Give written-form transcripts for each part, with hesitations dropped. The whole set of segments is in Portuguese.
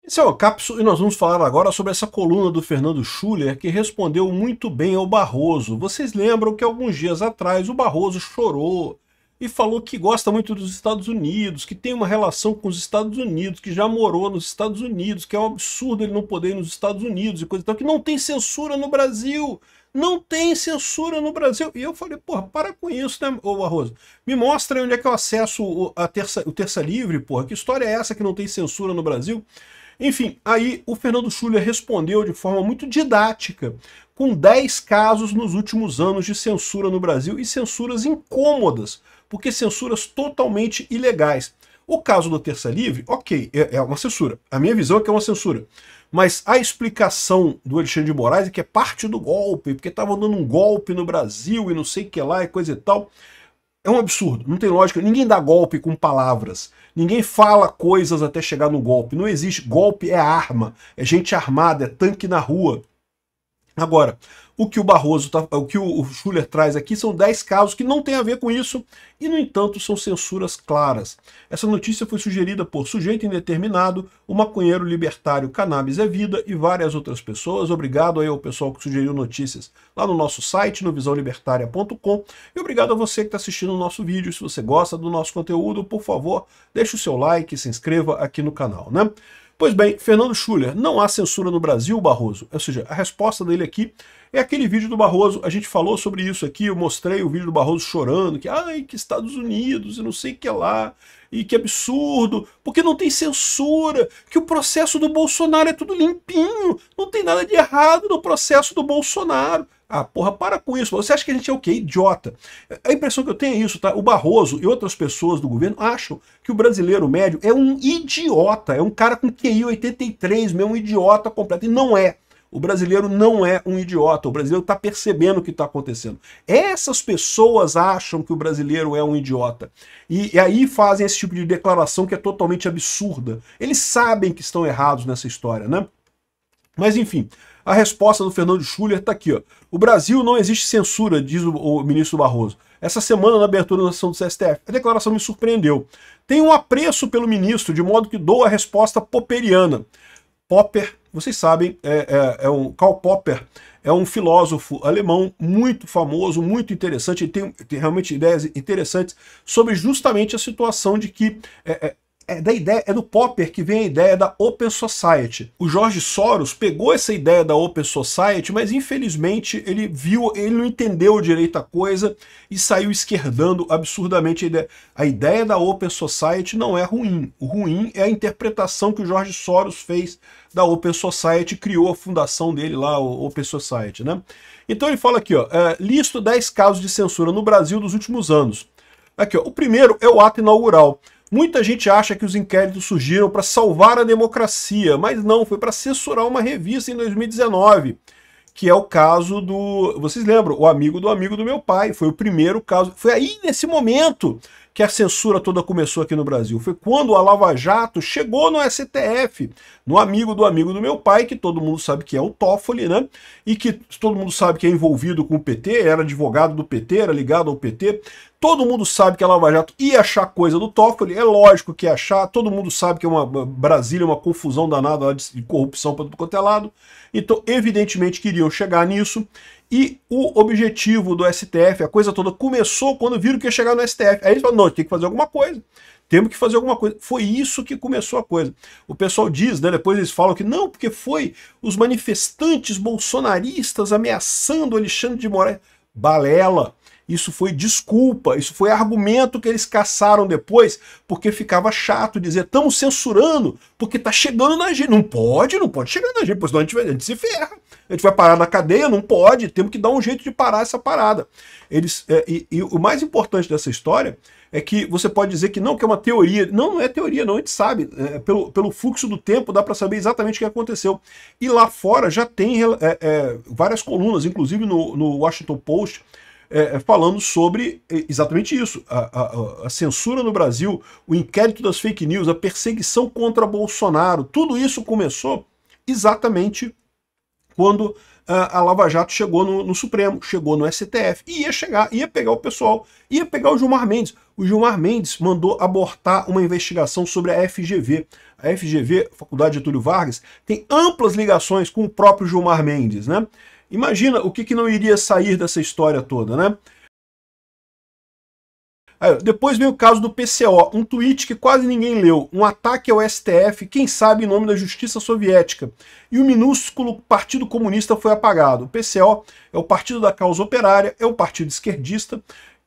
Esse é o Cápsula e nós vamos falar agora sobre essa coluna do Fernando Schuller que respondeu muito bem ao Barroso. Vocês lembram que alguns dias atrás o Barroso chorou e falou que gosta muito dos Estados Unidos, que tem uma relação com os Estados Unidos, que já morou nos Estados Unidos, que é um absurdo ele não poder ir nos Estados Unidos e coisa e tal, que não tem censura no Brasil. Não tem censura no Brasil. E eu falei, porra, para com isso, né, ô Barroso? Me mostra onde é que eu acesso o Terça Livre, porra. Que história é essa que não tem censura no Brasil? Enfim, aí o Fernando Schuller respondeu de forma muito didática, com 10 casos nos últimos anos de censura no Brasil e censuras incômodas, porque censuras totalmente ilegais. O caso do Terça Livre, ok, é uma censura. A minha visão é que é uma censura. Mas a explicação do Alexandre de Moraes é que é parte do golpe, porque estavam dando um golpe no Brasil e não sei o que lá e coisa e tal. É um absurdo, não tem lógica. Ninguém dá golpe com palavras. Ninguém fala coisas até chegar no golpe. Não existe. Golpe é arma, é gente armada, é tanque na rua. Agora, o que o Schuller traz aqui são 10 casos que não tem a ver com isso e, no entanto, são censuras claras. Essa notícia foi sugerida por Sujeito Indeterminado, o maconheiro libertário Cannabis é Vida e várias outras pessoas. Obrigado aí ao pessoal que sugeriu notícias lá no nosso site, no visãolibertaria.com, e obrigado a você que está assistindo o nosso vídeo. Se você gosta do nosso conteúdo, por favor, deixe o seu like e se inscreva aqui no canal, né? Pois bem, Fernando Schuller, não há censura no Brasil, Barroso? Ou seja, a resposta dele aqui é aquele vídeo do Barroso, a gente falou sobre isso aqui, eu mostrei o vídeo do Barroso chorando, que ai, que Estados Unidos e não sei o que lá, e que absurdo, porque não tem censura, que o processo do Bolsonaro é tudo limpinho, não tem nada de errado no processo do Bolsonaro. Ah, porra, para com isso. Você acha que a gente é o quê? Idiota. A impressão que eu tenho é isso, tá? O Barroso e outras pessoas do governo acham que o brasileiro médio é um idiota, é um cara com QI 83, mesmo um idiota completo. E não é. O brasileiro não é um idiota, o brasileiro está percebendo o que está acontecendo. Essas pessoas acham que o brasileiro é um idiota. E aí fazem esse tipo de declaração que é totalmente absurda. Eles sabem que estão errados nessa história, né? Mas enfim, a resposta do Fernando Schuller está aqui, ó. O Brasil não existe censura, diz o ministro Barroso. Essa semana, na abertura da sessão do STF, a declaração me surpreendeu. Tenho um apreço pelo ministro, de modo que dou a resposta popperiana. Popper, vocês sabem, Karl Popper é um filósofo alemão muito famoso, muito interessante, ele tem realmente ideias interessantes sobre justamente a situação de que é do Popper que vem a ideia da Open Society. O George Soros pegou essa ideia da Open Society, mas infelizmente ele não entendeu direito a coisa e saiu esquerdando absurdamente a ideia. A ideia da Open Society não é ruim. O ruim é a interpretação que o George Soros fez da Open Society, criou a fundação dele lá, o Open Society, né? Então ele fala aqui, ó, listo 10 casos de censura no Brasil dos últimos anos. Aqui, ó, o primeiro é o ato inaugural. Muita gente acha que os inquéritos surgiram para salvar a democracia, mas não, foi para censurar uma revista em 2019, que é o caso do... Vocês lembram? O amigo do meu pai, foi o primeiro caso. Foi aí, nesse momento, que a censura toda começou aqui no Brasil. Foi quando a Lava Jato chegou no STF, no amigo do meu pai, que todo mundo sabe que é o Toffoli, né? E que todo mundo sabe que é envolvido com o PT, era advogado do PT, era ligado ao PT. Todo mundo sabe que a Lava Jato ia achar coisa do Toffoli, é lógico que ia achar, todo mundo sabe que é uma Brasília, uma confusão danada lá de corrupção para tudo quanto é lado. Então, evidentemente, queriam chegar nisso. E o objetivo do STF, a coisa toda começou quando viram que ia chegar no STF. Aí eles falaram, não, tem que fazer alguma coisa. Temos que fazer alguma coisa. Foi isso que começou a coisa. O pessoal diz, né, depois eles falam que não, porque foi os manifestantes bolsonaristas ameaçando Alexandre de Moraes. Balela. Isso foi desculpa, isso foi argumento que eles caçaram depois, porque ficava chato dizer, estamos censurando, porque está chegando na gente. Não pode chegar na gente, pois senão a gente se ferra. A gente vai parar na cadeia, não pode, temos que dar um jeito de parar essa parada. E o mais importante dessa história é que você pode dizer que não, que é uma teoria. Não, não é teoria, não, a gente sabe. Pelo fluxo do tempo dá para saber exatamente o que aconteceu. E lá fora já tem várias colunas, inclusive no Washington Post, falando sobre exatamente isso, a censura no Brasil, o inquérito das fake news, a perseguição contra Bolsonaro, tudo isso começou exatamente quando a Lava Jato chegou no Supremo, chegou no STF, e ia pegar o pessoal, ia pegar o Gilmar Mendes. O Gilmar Mendes mandou abortar uma investigação sobre a FGV. A FGV, Faculdade Getúlio Vargas, tem amplas ligações com o próprio Gilmar Mendes, né? Imagina o que não iria sair dessa história toda, né? Aí, depois vem o caso do PCO, um tweet que quase ninguém leu, um ataque ao STF, quem sabe em nome da justiça soviética. E o minúsculo Partido Comunista foi apagado. O PCO é o Partido da Causa Operária, é um partido esquerdista.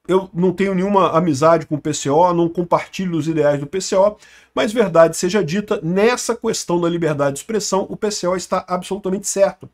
Eu não tenho nenhuma amizade com o PCO, não compartilho os ideais do PCO, mas verdade seja dita, nessa questão da liberdade de expressão, o PCO está absolutamente certo.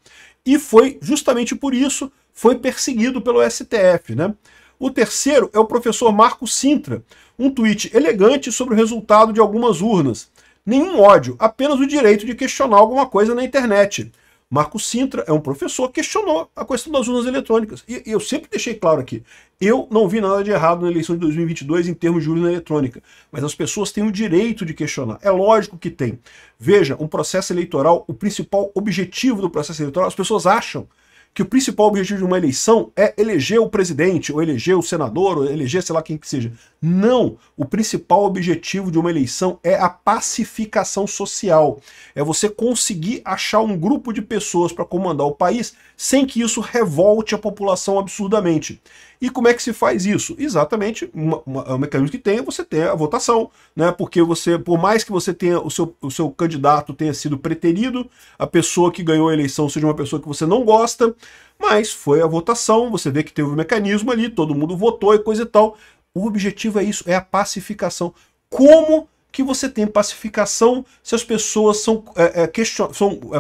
E foi justamente por isso, foi perseguido pelo STF, né? O terceiro é o professor Marco Sintra, um tweet elegante sobre o resultado de algumas urnas. Nenhum ódio, apenas o direito de questionar alguma coisa na internet. Marco Sintra é um professor que questionou a questão das urnas eletrônicas. E eu sempre deixei claro aqui, eu não vi nada de errado na eleição de 2022 em termos de urna eletrônica, mas as pessoas têm o direito de questionar. É lógico que tem. Veja, um processo eleitoral, o principal objetivo do processo eleitoral, as pessoas acham que o principal objetivo de uma eleição é eleger o presidente, ou eleger o senador, ou eleger sei lá quem que seja. Não! O principal objetivo de uma eleição é a pacificação social. É você conseguir achar um grupo de pessoas para comandar o país sem que isso revolte a população absurdamente. E como é que se faz isso? Exatamente, o mecanismo que tem é você ter a votação, né? Porque você, por mais que você tenha o seu candidato tenha sido preterido, a pessoa que ganhou a eleição seja uma pessoa que você não gosta, mas foi a votação, você vê que teve um mecanismo ali, todo mundo votou e coisa e tal. O objetivo é isso, é a pacificação. Como que você tem pacificação se as pessoas são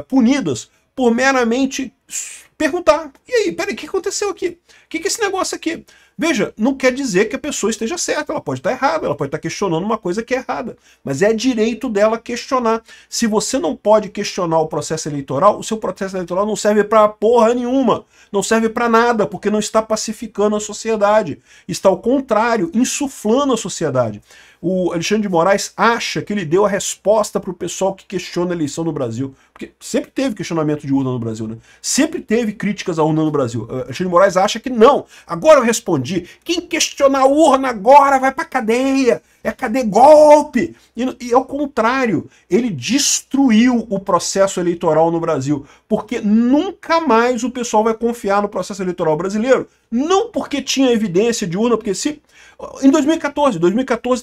punidas por meramente perguntar, e aí, peraí, o que aconteceu aqui? O que é esse negócio aqui? Veja, não quer dizer que a pessoa esteja certa, ela pode estar errada, ela pode estar questionando uma coisa que é errada, mas é direito dela questionar. Se você não pode questionar o processo eleitoral, o seu processo eleitoral não serve pra porra nenhuma, não serve pra nada, porque não está pacificando a sociedade, está ao contrário, insuflando a sociedade. O Alexandre de Moraes acha que ele deu a resposta para o pessoal que questiona a eleição no Brasil. Porque sempre teve questionamento de urna no Brasil, né? Sempre teve críticas à urna no Brasil. O Alexandre de Moraes acha que não. Agora eu respondi. Quem questionar a urna agora vai pra cadeia. É cadê golpe? E ao contrário, ele destruiu o processo eleitoral no Brasil. Porque nunca mais o pessoal vai confiar no processo eleitoral brasileiro. Não porque tinha evidência de urna, porque se... Em 2014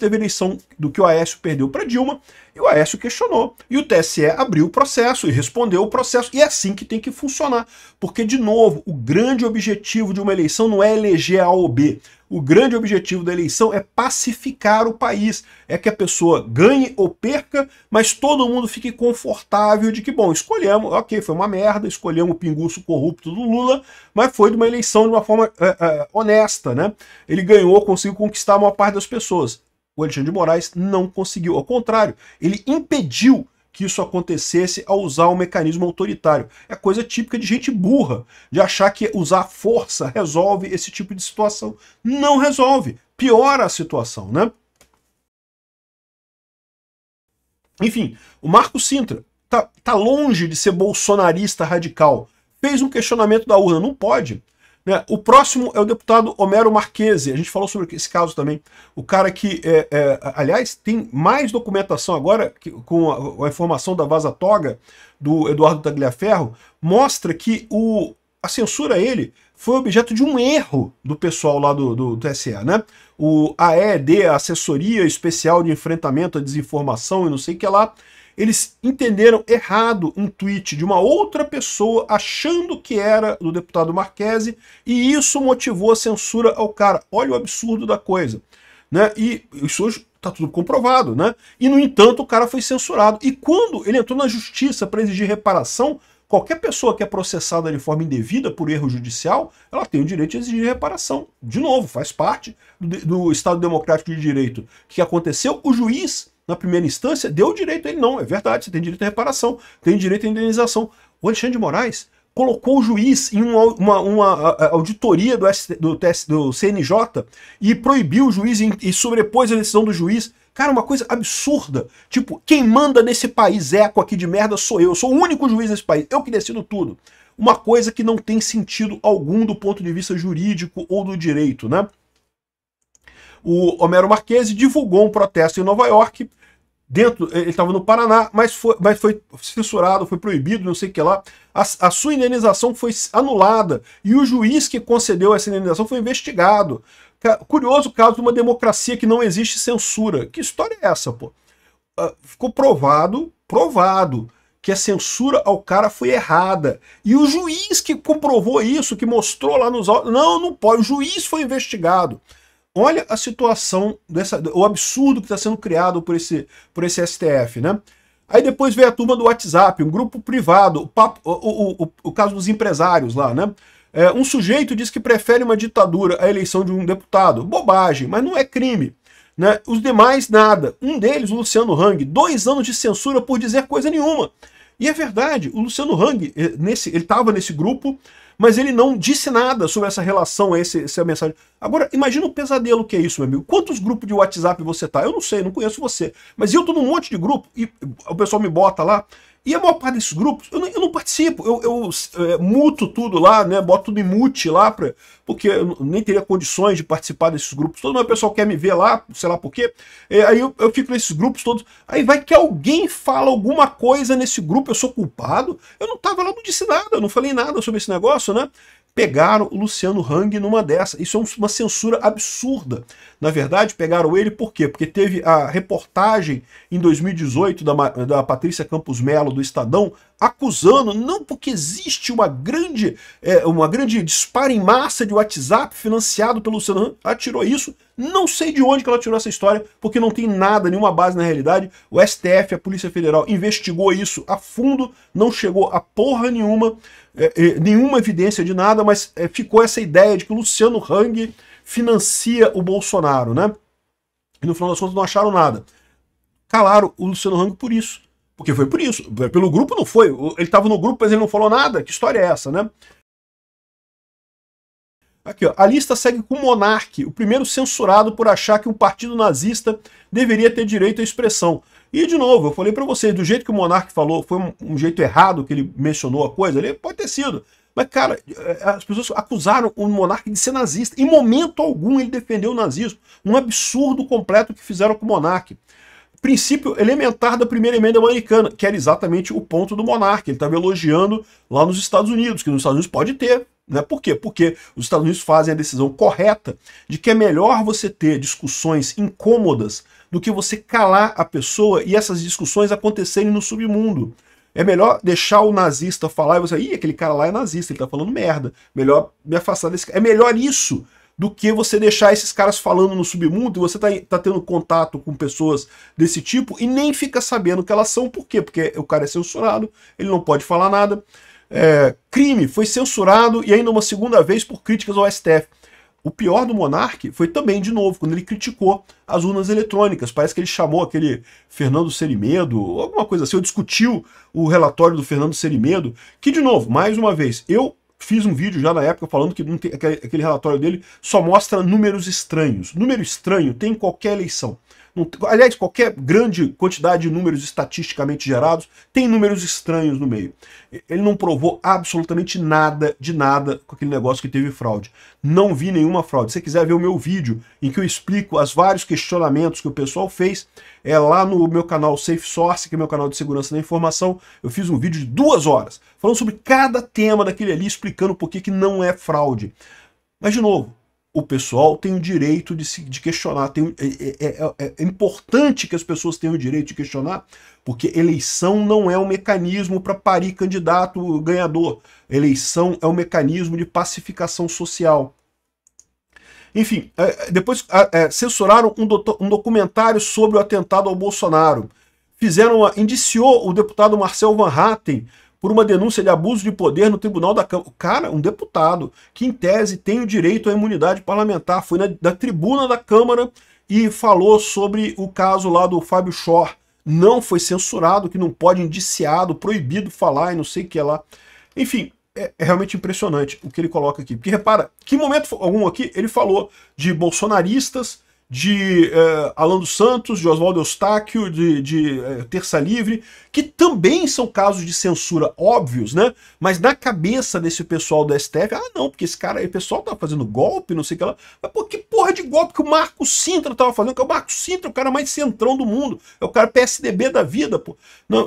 teve a eleição do que o Aécio perdeu para Dilma, e o Aécio questionou. E o TSE abriu o processo e respondeu o processo. E é assim que tem que funcionar. Porque, de novo, o grande objetivo de uma eleição não é eleger A ou B. O grande objetivo da eleição é pacificar o país. É que a pessoa ganhe ou perca, mas todo mundo fique confortável de que, bom, escolhemos, ok, foi uma merda, escolhemos o pinguço corrupto do Lula, mas foi de uma eleição de uma forma honesta, né? Ele ganhou, conseguiu conquistar a maior parte das pessoas. O Alexandre de Moraes não conseguiu. Ao contrário, ele impediu que isso acontecesse ao usar um mecanismo autoritário. É coisa típica de gente burra, de achar que usar força resolve esse tipo de situação. Não resolve, piora a situação, né? Enfim, o Marco Sintra tá longe de ser bolsonarista radical. Fez um questionamento da urna, não pode. Né? O próximo é o deputado Homero Marchese, a gente falou sobre esse caso também. O cara que, aliás, tem mais documentação agora, com a informação da Vaza Toga, do Eduardo Tagliaferro, mostra que a censura a ele foi objeto de um erro do pessoal lá do TSE, né? O AED, a Assessoria Especial de Enfrentamento à Desinformação e não sei o que lá, eles entenderam errado um tweet de uma outra pessoa achando que era do deputado Marchese e isso motivou a censura ao cara. Olha o absurdo da coisa. Né? E isso hoje está tudo comprovado. Né? E, no entanto, o cara foi censurado. E quando ele entrou na justiça para exigir reparação, qualquer pessoa que é processada de forma indevida por erro judicial, ela tem o direito de exigir reparação. De novo, faz parte do Estado Democrático de Direito. O que aconteceu? O juiz, na primeira instância, deu o direito a ele. Não, é verdade, você tem direito à reparação, tem direito à indenização. O Alexandre de Moraes colocou o juiz em uma auditoria do CNJ e proibiu o juiz e sobrepôs a decisão do juiz. Cara, uma coisa absurda. Tipo, quem manda nesse país eco aqui de merda sou eu. Eu sou o único juiz nesse país. Eu que decido tudo. uma coisa que não tem sentido algum do ponto de vista jurídico ou do direito, né? O Homero Marchese divulgou um protesto em Nova York, ele estava no Paraná, mas foi censurado, foi proibido, não sei o que lá. A sua indenização foi anulada e o juiz que concedeu essa indenização foi investigado. Curioso caso de uma democracia que não existe censura. Que história é essa, pô? Ficou provado que a censura ao cara foi errada. E o juiz que comprovou isso, que mostrou lá nos autos, não pode, o juiz foi investigado. Olha a situação, o absurdo que está sendo criado por esse STF, né? Aí depois veio a turma do WhatsApp, um grupo privado, o caso dos empresários lá, né? Um sujeito diz que prefere uma ditadura à eleição de um deputado. Bobagem, mas não é crime. Né? Os demais, nada. Um deles, o Luciano Hang, 2 anos de censura por dizer coisa nenhuma. E é verdade, o Luciano Hang, ele estava nesse grupo, mas ele não disse nada sobre essa relação, essa mensagem. Agora, imagina o pesadelo que é isso, meu amigo. Quantos grupos de WhatsApp você tá? Eu não sei, não conheço você. Mas eu tô num monte de grupo e o pessoal me bota lá. E a maior parte desses grupos, eu não participo, eu muto tudo lá, né, boto tudo em mute lá, porque eu nem teria condições de participar desses grupos todos, mas o pessoal quer me ver lá, sei lá por quê, aí eu fico nesses grupos todos, aí vai que alguém fala alguma coisa nesse grupo, eu sou culpado, eu não tava lá, não disse nada, eu não falei nada sobre esse negócio, né? Pegaram o Luciano Hang numa dessa. Isso é uma censura absurda. Na verdade, pegaram ele por quê? Porque teve a reportagem em 2018 da Patrícia Campos Melo, do Estadão, acusando, não porque existe uma grande disparo em massa de WhatsApp financiado pelo Luciano Hang, ela tirou isso, não sei de onde que ela tirou essa história, porque não tem nada, nenhuma base na realidade. O STF, a Polícia Federal, investigou isso a fundo, não chegou a porra nenhuma, nenhuma evidência de nada, mas ficou essa ideia de que o Luciano Hang financia o Bolsonaro, né? E no final das contas não acharam nada. Calaram o Luciano Hang por isso. Porque foi por isso. Pelo grupo não foi. Ele estava no grupo, mas ele não falou nada. Que história é essa, né? Aqui, ó. A lista segue com o Monark, o primeiro censurado por achar que um partido nazista deveria ter direito à expressão. E, de novo, eu falei para vocês, do jeito que o Monark falou, foi um jeito errado que ele mencionou a coisa, ele pode ter sido. Mas, cara, as pessoas acusaram o Monark de ser nazista. Em momento algum ele defendeu o nazismo. Um absurdo completo que fizeram com o Monark. Princípio elementar da primeira emenda americana, que era exatamente o ponto do Monark. Ele estava elogiando lá nos Estados Unidos, que nos Estados Unidos pode ter. Né? Por quê? Porque os Estados Unidos fazem a decisão correta de que é melhor você ter discussões incômodas do que você calar a pessoa e essas discussões acontecerem no submundo. É melhor deixar o nazista falar e você, aquele cara lá é nazista, ele tá falando merda. Melhor me afastar desse cara. É melhor isso do que você deixar esses caras falando no submundo e você tá tendo contato com pessoas desse tipo e nem fica sabendo o que elas são. Por quê? Porque o cara é censurado, ele não pode falar nada. Crime foi censurado e ainda uma segunda vez por críticas ao STF. O pior do Monark foi também, de novo, quando ele criticou as urnas eletrônicas. Parece que ele chamou aquele Fernando Serimedo, alguma coisa assim, ou discutiu o relatório do Fernando Serimedo, que, de novo, mais uma vez, eu fiz um vídeo já na época falando que aquele relatório dele só mostra números estranhos. Número estranho tem em qualquer eleição. Aliás, qualquer grande quantidade de números estatisticamente gerados tem números estranhos no meio. Ele não provou absolutamente nada de nada com aquele negócio que teve fraude. Não vi nenhuma fraude. Se você quiser ver o meu vídeo em que eu explico os vários questionamentos que o pessoal fez, é lá no meu canal Safe Source, que é meu canal de segurança da informação. Eu fiz um vídeo de 2 horas, falando sobre cada tema daquele ali, explicando por que não é fraude. Mas, de novo, o pessoal tem o direito de questionar. É importante que as pessoas tenham o direito de questionar, porque eleição não é um mecanismo para parir candidato ganhador. Eleição é um mecanismo de pacificação social. Enfim, depois censuraram um documentário sobre o atentado ao Bolsonaro. Indiciou o deputado Marcel Van Hatten por uma denúncia de abuso de poder no Tribunal da Câmara. O cara, um deputado, que em tese tem o direito à imunidade parlamentar, foi na tribuna da Câmara e falou sobre o caso lá do Fábio Shor. Não foi censurado, que não pode indiciado, proibido falar e não sei o que lá. Enfim, é realmente impressionante o que ele coloca aqui. Porque repara, que momento algum aqui ele falou de bolsonaristas, de Alan dos Santos, de Oswaldo Eustáquio, de Terça Livre, que também são casos de censura óbvios, né? Mas na cabeça desse pessoal do STF, não, porque esse cara aí, o pessoal tava fazendo golpe, não sei o que lá. Mas pô, que porra de golpe que o Marco Sintra tava fazendo? Que o Marco Sintra é o cara mais centrão do mundo, é o cara PSDB da vida, pô. Não,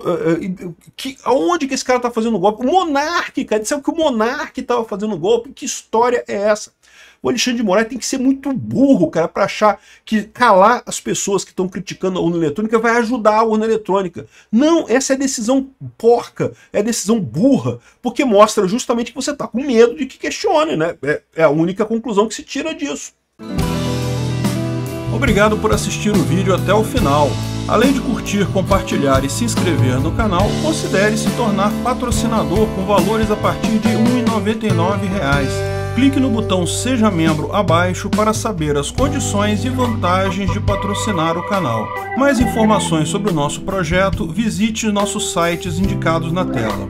aonde que esse cara tá fazendo golpe? O Monark, cara, disseram que o Monark tava fazendo golpe. Que história é essa? O Alexandre de Moraes tem que ser muito burro, cara, para achar que calar as pessoas que estão criticando a urna eletrônica vai ajudar a urna eletrônica. Não, essa é decisão porca, é decisão burra, porque mostra justamente que você está com medo de que questione, né? É a única conclusão que se tira disso. Obrigado por assistir o vídeo até o final. Além de curtir, compartilhar e se inscrever no canal, considere se tornar patrocinador com valores a partir de R$ 1,99. Clique no botão Seja Membro abaixo para saber as condições e vantagens de patrocinar o canal. Mais informações sobre o nosso projeto, visite nossos sites indicados na tela.